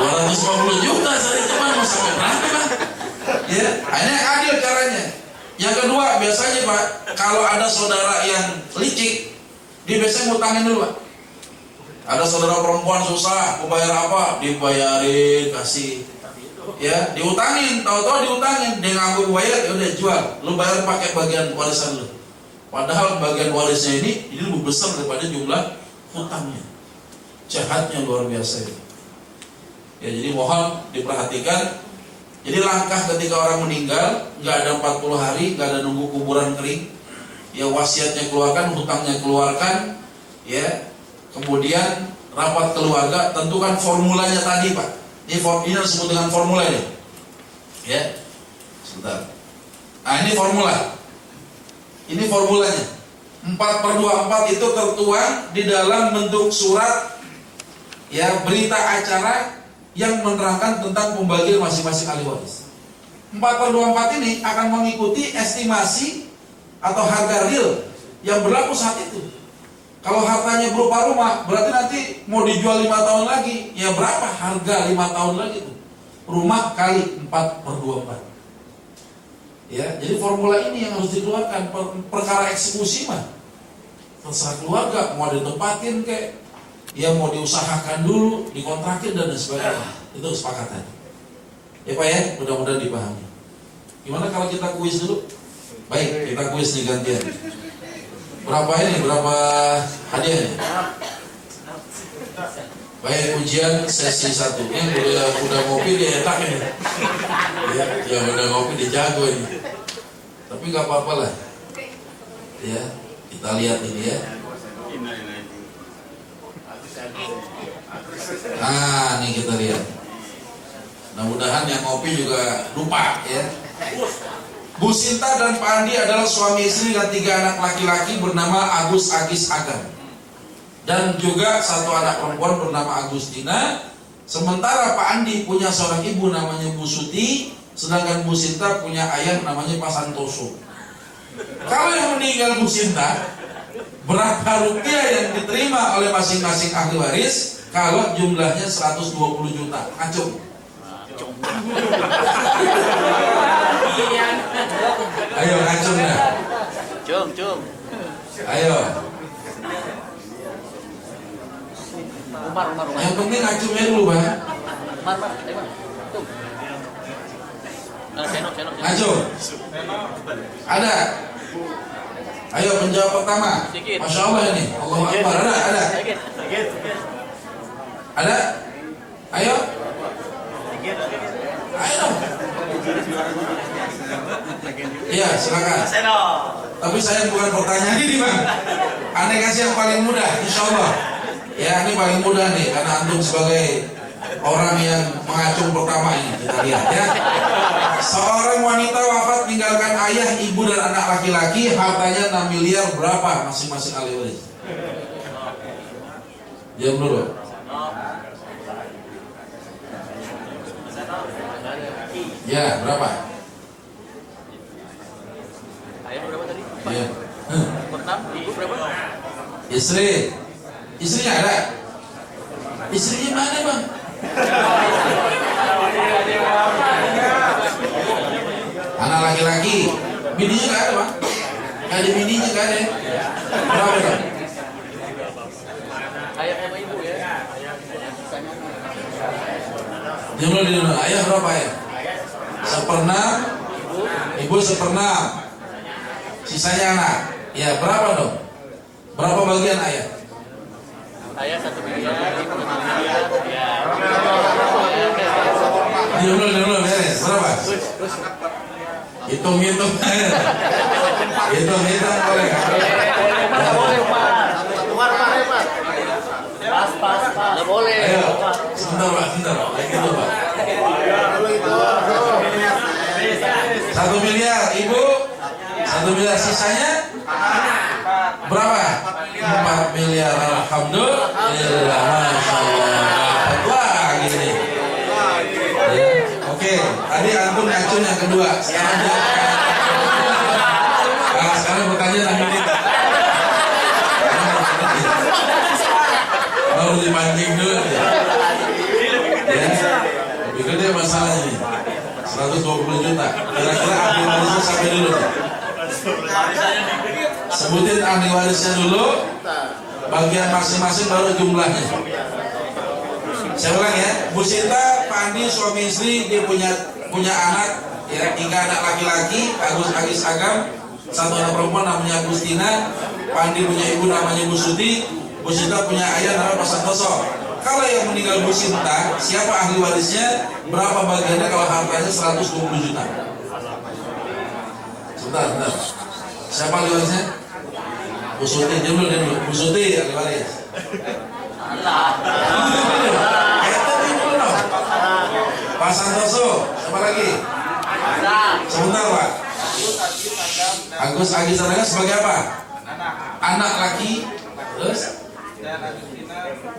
250 juta sari ceban mau sampai berapa bang? Ya, ini adil caranya. Yang kedua, biasanya Pak, kalau ada saudara yang licik, dia biasanya ngutangin dulu Pak. Ada saudara perempuan susah, mau bayar apa? Dibayarin, kasih. Ya, diutangin, tahu-tahu diutangin, dia ngaku bayar, ya udah jual. Lu bayar pakai bagian warisan lu. Padahal bagian warisnya ini lebih besar daripada jumlah hutangnya. Jahatnya luar biasa ini. Ya, jadi mohon diperhatikan. Jadi langkah ketika orang meninggal, nggak ada 40 hari, nggak ada nunggu kuburan kering. Ya, wasiatnya keluarkan, hutangnya keluarkan. Ya, kemudian rapat keluarga, tentukan formulanya tadi Pak. Ini disebut dengan formula ini. Ya, sebentar. Nah, ini formula. Ini formulanya. 4/24 itu tertuang di dalam bentuk surat, ya, berita acara yang menerangkan tentang pembagian masing-masing ahli waris. 4/24 ini akan mengikuti estimasi atau harga real yang berlaku saat itu. Kalau hartanya berupa rumah, berarti nanti mau dijual 5 tahun lagi, ya berapa harga 5 tahun lagi itu? Rumah kali 4/24. Ya, jadi formula ini yang harus dikeluarkan. Perkara eksekusi mah terserah keluarga, mau ditempatin kayak, ya mau diusahakan dulu, dikontrakin dan sebagainya. Itu kesepakatan. Ya Pak ya, mudah-mudahan dipahami. Gimana kalau kita kuis dulu? Baik, kita kuis nih gantian. Berapa ini? Berapa hadiahnya? Baik, ujian sesi 1. Ini udah ngopi dia enak ini. Ya udah ngopi dia jago ini. Tapi nggak apa-apa lah. Ya, kita lihat ini ya. Nah, ini kita lihat. Mudah-mudahan yang ngopi juga lupa ya. Bu Sinta dan Pak Andi adalah suami istri dan 3 anak laki-laki bernama Agus, Agis, Agam. Dan juga 1 anak perempuan bernama Agustina. Sementara Pak Andi punya seorang ibu namanya Bu Suti, sedangkan Bu Sinta punya ayah namanya Pak Santoso. Kalau yang meninggal Bu Sinta, berapa rupiah yang diterima oleh masing-masing ahli waris? Kalau jumlahnya 120 juta, acung. Ayo acung ya. Cum. Ayo. Umar. Yang penting acungnya dulu Bang. Umar. Tuh. Senok. Acung. Ada. Ayo penjawab pertama. Masya Allah ini. Allahu Akbar. Ada. Ada? Ayo. Ayo. Iya, silakan. Tapi saya bukan pertanyaan ini Bang. Anda kasih yang paling mudah, insya Allah. Ya, ini paling mudah nih, karena antum sebagai orang yang mengacung pertama ini, kita lihat ya. Seorang wanita wafat tinggalkan ayah, ibu dan anak laki-laki, hartanya 6 miliar, berapa masing-masing ahli waris? Diam dulu. Ya, berapa? Ayah berapa tadi? Ya. 6, ibu berapa? Istrinya ada? Istrinya mana Bang? Anak laki-laki. Bininya gak ada Bang? Gak ada bininya, gak ada. Berapa Bang? Ayah sama ibu ya. Dulu. Ayah berapa ya? 1/6. Ibu 1/6. Sisanya anak. Ya berapa dong? Berapa bagian ayah? Ayah 1 miliar, ibu 1 miliar. Ya. Dulu beres. Berapa? Hitung. Hitung boleh. Pas. Nggak boleh. Ayo. Sebentar Pak. Lagi dulu Pak. 1 miliar, ibu 1 miliar, sisanya Berapa? 4 miliar. Alhamdulillah. Masya Allah. Dapat lagi nih. Ya. Oke, tadi antum ngacun yang kedua. Sekarang sekarang bertanya lagi nih. Baru dipancing dulu ya. Lebih gede masalahnya nih. 120 juta. Kira-kira ahli warisnya sampai dulu nih. Sebutin ahli warisnya dulu. Bagian masing-masing baru jumlahnya. Saya ulang ya, Bu Sinta, Pak Andi, suami istri, dia punya anak, ya 3 anak laki-laki, Agus Agis Agam, 1 anak perempuan namanya Agustina, Pak Andi punya ibu namanya Bu Suti, Bu Sinta punya ayah namanya Pak Santoso. Kalau yang meninggal Bu Sinta, siapa ahli warisnya? Berapa bagiannya kalau hartanya 120 juta? Sebentar. Siapa ahli warisnya? Bu Suti dulu. Bu Suti ahli waris. Pak Santoso, siapa lagi? Sebentar Pak. Agus Agis Agam sebagai apa? Anak laki, terus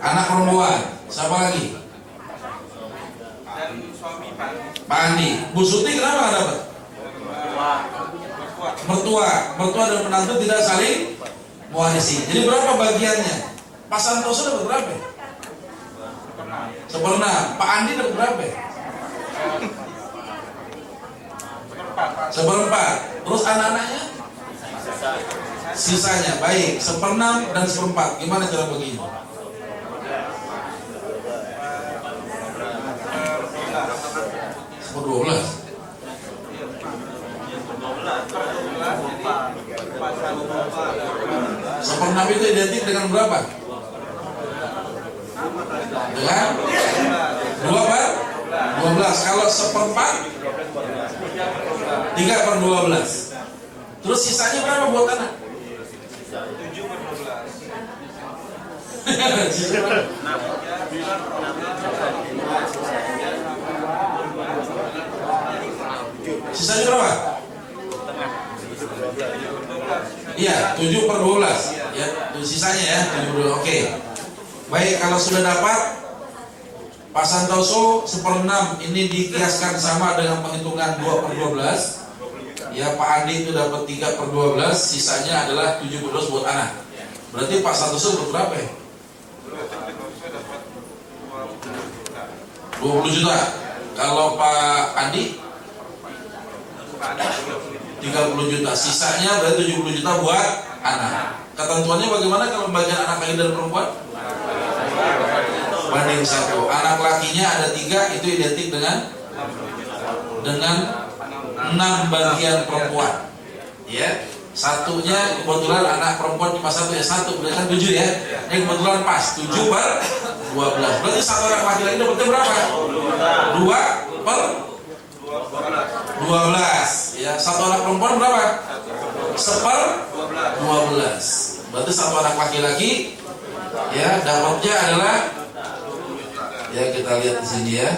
anak perempuan. Siapa lagi? Pak Andi. Bu Suti kenapa nggak dapat? Mertua dan menantu tidak saling mewarisi. Jadi berapa bagiannya? Pak Santoso dapat berapa? 1/6. Pak Andi dapat berapa? 1/4. Terus anak-anaknya? Sisanya. Baik, 1/6 dan 1/4. Gimana cara baginya? Seper 12. Seper 6 itu identik dengan berapa? Dengan 2/12. Kalau 1/4 3/12. Terus sisanya berapa buat anak? 7/12. Sisanya berapa? Iya, 7/12. Ya, sisanya ya 7/12. Oke. Baik, kalau sudah dapat Pak Santoso 1/6 ini dikiaskan sama dengan penghitungan 2/12. Ya, Pak Andi itu dapat 3/12, sisanya adalah 7/12 buat anak. Berarti Pak Santoso dapat berapa ya? 20 juta. Kalau Pak Andi 30 juta. Sisanya berarti 70 juta buat anak. Ketentuannya bagaimana kalau bagian anak laki dan perempuan? Banding 1. Anak lakinya ada 3, itu identik dengan 6 bagian perempuan. Ya, satunya kebetulan anak perempuan cuma 1 ya, 1 berarti kan 7 ya. Ini kebetulan pas 7/12. Berarti satu anak laki-laki dapatnya berapa? 2/12. Ya, satu anak perempuan berapa? 1/12. Berarti satu anak laki-laki ya dapatnya adalah, ya kita lihat di sini ya.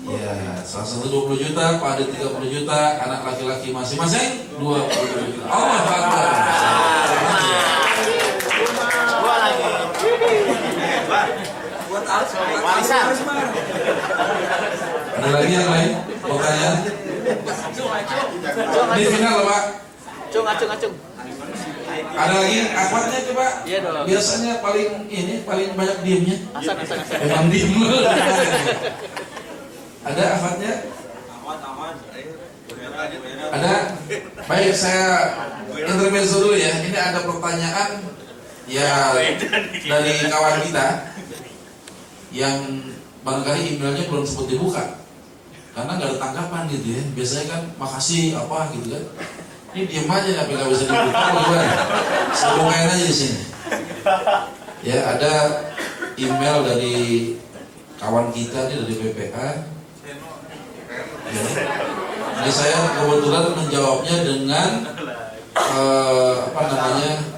Ya, salah satu 20 juta, Pak Adi 30 juta, anak laki-laki masing-masing 20 juta. Allah Akbar. Ada lagi yang lain? Pertanyaan? Di final loh Pak. Acung. Ada lagi akhwatnya coba? Iya dong. Biasanya paling banyak diemnya. Asan. Memang diem. Ada akhwatnya? Ada? Baik, saya intermezzo dulu ya. Ini ada pertanyaan ya dari kawan kita yang barangkali emailnya belum sempat dibuka karena nggak ada tanggapan gitu ya. Biasanya kan makasih apa gitu kan. Ini diem aja tapi nggak bisa dibuka. Gimana? Sambungan aja di sini. Ya, ada email dari kawan kita nih dari PPA. Ya. Jadi saya kebetulan menjawabnya dengan apa namanya?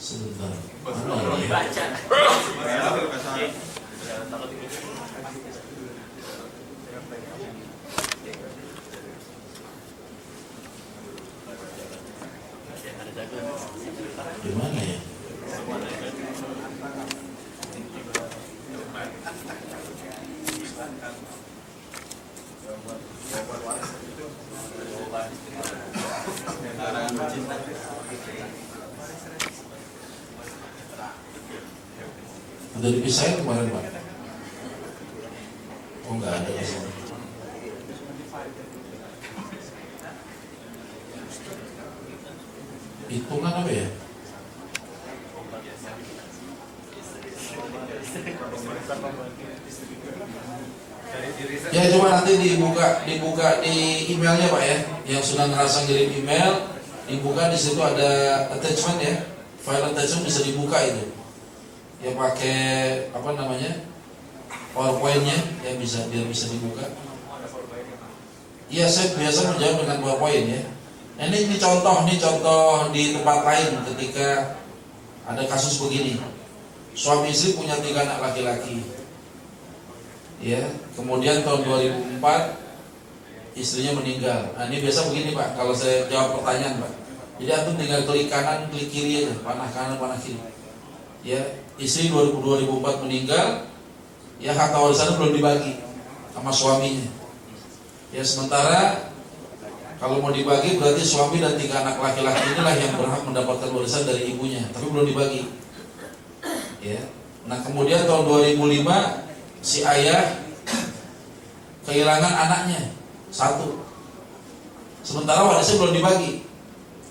Sebentar. Mana ini? Gimana ya? Udah dipisahin kemarin Pak? Oh nggak ada di sini. Hitungan apa ya? Ya coba nanti dibuka di emailnya Pak ya. Yang sudah ngerasa ngirim email, dibuka, di situ ada attachment ya. File attachment bisa dibuka itu. Ya pakai apa namanya? PowerPoint-nya ya biar bisa dibuka. Iya, saya biasa menjawab dengan PowerPoint ya. Nah, ini contoh di tempat lain ketika ada kasus begini. Suami istri punya 3 anak laki-laki. Ya, kemudian tahun 2004 istrinya meninggal. Nah, ini biasa begini Pak, kalau saya jawab pertanyaan Pak. Jadi antum tinggal klik kanan, klik kiri aja, panah kanan, panah kiri. Ya, istri 2004 meninggal, ya harta warisannya belum dibagi sama suaminya. Ya, sementara kalau mau dibagi berarti suami dan 3 anak laki-laki inilah yang berhak mendapatkan warisan dari ibunya, tapi belum dibagi. Ya. Nah, kemudian tahun 2005 si ayah kehilangan anaknya 1. Sementara warisnya belum dibagi.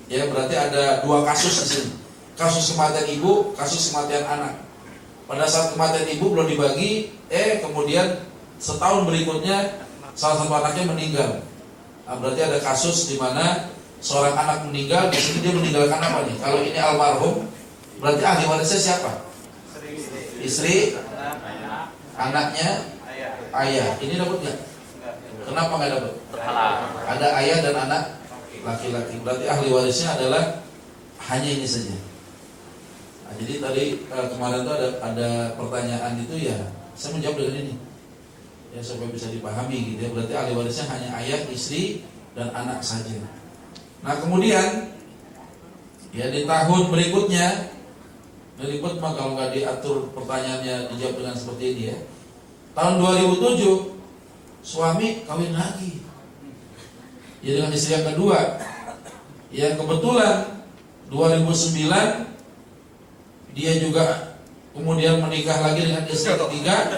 Ya, berarti ada 2 kasus di sini. Kasus kematian ibu, kasus kematian anak. Pada saat kematian ibu belum dibagi, kemudian setahun berikutnya salah satu anaknya meninggal. Nah, berarti ada kasus di mana seorang anak meninggal, di sini dia meninggalkan apa nih? Kalau ini almarhum, berarti ahli warisnya siapa? Istri, anaknya, ayah. Ini dapat nggak? Kenapa nggak dapat? Ada ayah dan anak laki-laki. Berarti ahli warisnya adalah hanya ini saja. Nah, jadi tadi kemarin tuh ada pertanyaan itu ya, saya menjawab dengan ini. Ya, supaya bisa dipahami gitu ya. Berarti ahli warisnya hanya ayah, istri, dan anak saja. Nah, kemudian ya di tahun berikutnya, berikut mah kalau nggak diatur pertanyaannya dijawab dengan seperti ini ya. Tahun 2007 suami kawin lagi. Ya, dengan istri yang kedua. Yang kebetulan 2009 dia juga kemudian menikah lagi dengan istri ketiga.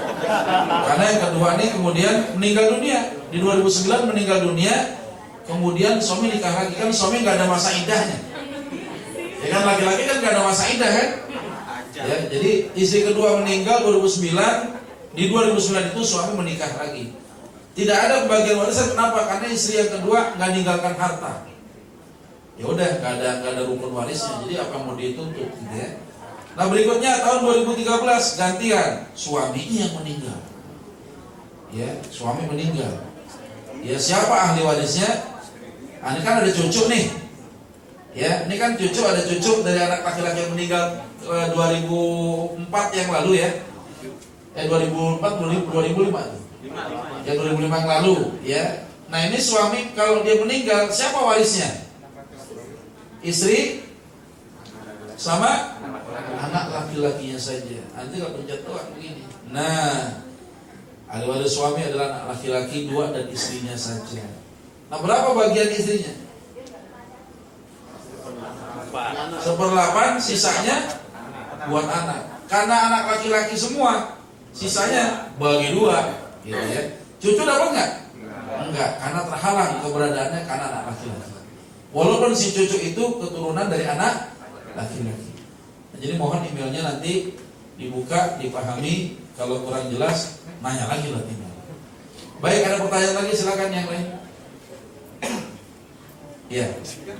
Karena yang kedua ini kemudian meninggal dunia. Di 2009 meninggal dunia, kemudian suami nikah lagi. Kan suami nggak ada masa idahnya. Ya kan, laki-laki kan nggak ada masa idah kan. Ya, jadi istri kedua meninggal 2009, di 2009 itu suami menikah lagi. Tidak ada pembagian warisan. Kenapa? Karena istri yang kedua nggak meninggalkan harta. Ya udah, nggak ada rukun warisnya. Jadi apa mau dituntut gitu ya. Nah, berikutnya tahun 2013 gantian, suaminya yang meninggal. Ya, suami meninggal. Ya, siapa ahli warisnya? Nah, ini kan ada cucu nih. Ya, ini kan cucu, ada cucu dari anak laki-laki yang meninggal 2004 yang lalu ya. 2004 2005 tuh. Ya, 2005 yang lalu ya. Nah, ini suami kalau dia meninggal, siapa warisnya? Istri sama anak laki-lakinya saja. Nanti kalau pencet doang begini. Nah, ahli waris suami adalah anak laki-laki 2 dan istrinya saja. Nah, berapa bagian istrinya? 1/8, sisanya buat anak. Karena anak laki-laki semua, sisanya bagi 2, gitu ya. Cucu dapat nggak? Enggak, karena terhalang keberadaannya karena anak laki-laki. Walaupun si cucu itu keturunan dari anak laki-laki. Nah, jadi mohon emailnya nanti dibuka, dipahami. Kalau kurang jelas, nanya lagi lah email. Baik, ada pertanyaan lagi, silakan yang lain. Ya.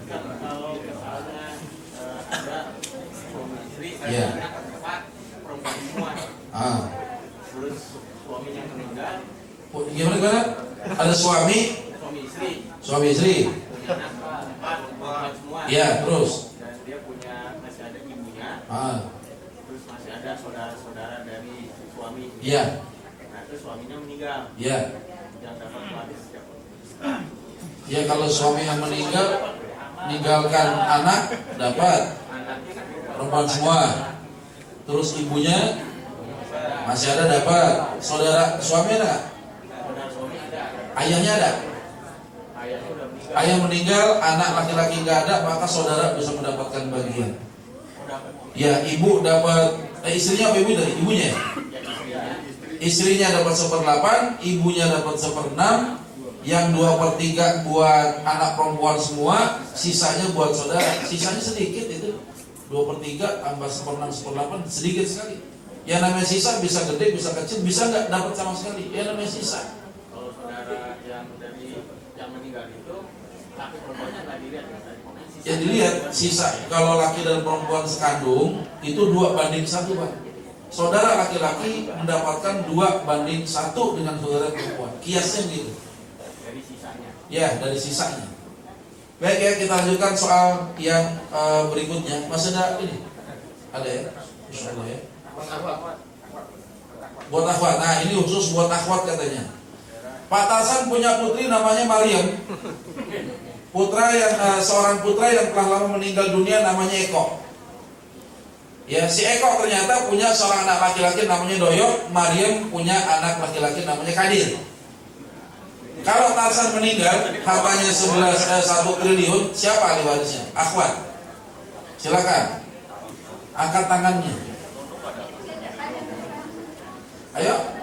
Kalau misalnya ada suami istri, Ya. anak empat, perempuan semua, terus suaminya meninggal, Gimana? Ada suami istri, istri. punya anak empat, perempuan semua, Ya, terus. dan dia masih ada ibunya, terus masih ada saudara-saudara dari suami. Ya. Nah, terus suaminya meninggal, Ya. yang dapat waris siapa? Ya, kalau suami yang meninggalkan anak dapat. Anaknya kan perempuan semua. Terus ibunya masih ada dapat. Saudara suami ada? Saudara suami ada. Ayahnya ada? Ayahnya udah meninggal. Ayah meninggal, anak laki-laki nggak ada, maka saudara bisa mendapatkan bagian. Ya, ibu dapat, istrinya apa ibu dari ibunya? Istrinya dapat 1/8, ibunya dapat 1/6, yang 2/3 buat anak perempuan semua, sisanya buat saudara. Sisanya sedikit itu, 2/3 tambah 1/6, 1/8 sedikit sekali. Yang namanya sisa bisa gede, bisa kecil, bisa nggak dapat sama sekali. Yang namanya sisa. Kalau saudara yang meninggal itu laki perempuannya nggak dilihat ya? Yang dilihat sisa. Kalau laki dan perempuan sekandung itu 2/1, Pak. Saudara laki-laki mendapatkan 2/1 dengan saudara perempuan. Kiasnya gitu. Dari sisanya. Ya, dari sisanya. Baik ya, kita lanjutkan soal yang berikutnya. Masih ada ini? Ada ya? Insyaallah ya. Buat akhwat. Nah, ini khusus buat akhwat katanya. Pak Tarsan punya putri namanya Maryam. Seorang putra yang telah lama meninggal dunia namanya Eko. Ya, si Eko ternyata punya seorang anak laki-laki namanya Doyok. Maryam punya anak laki-laki namanya Kadir. Kalau Tarsan meninggal, hartanya 1 triliun, siapa ahli warisnya? Akhwat. Silakan. Angkat tangannya. Ayo.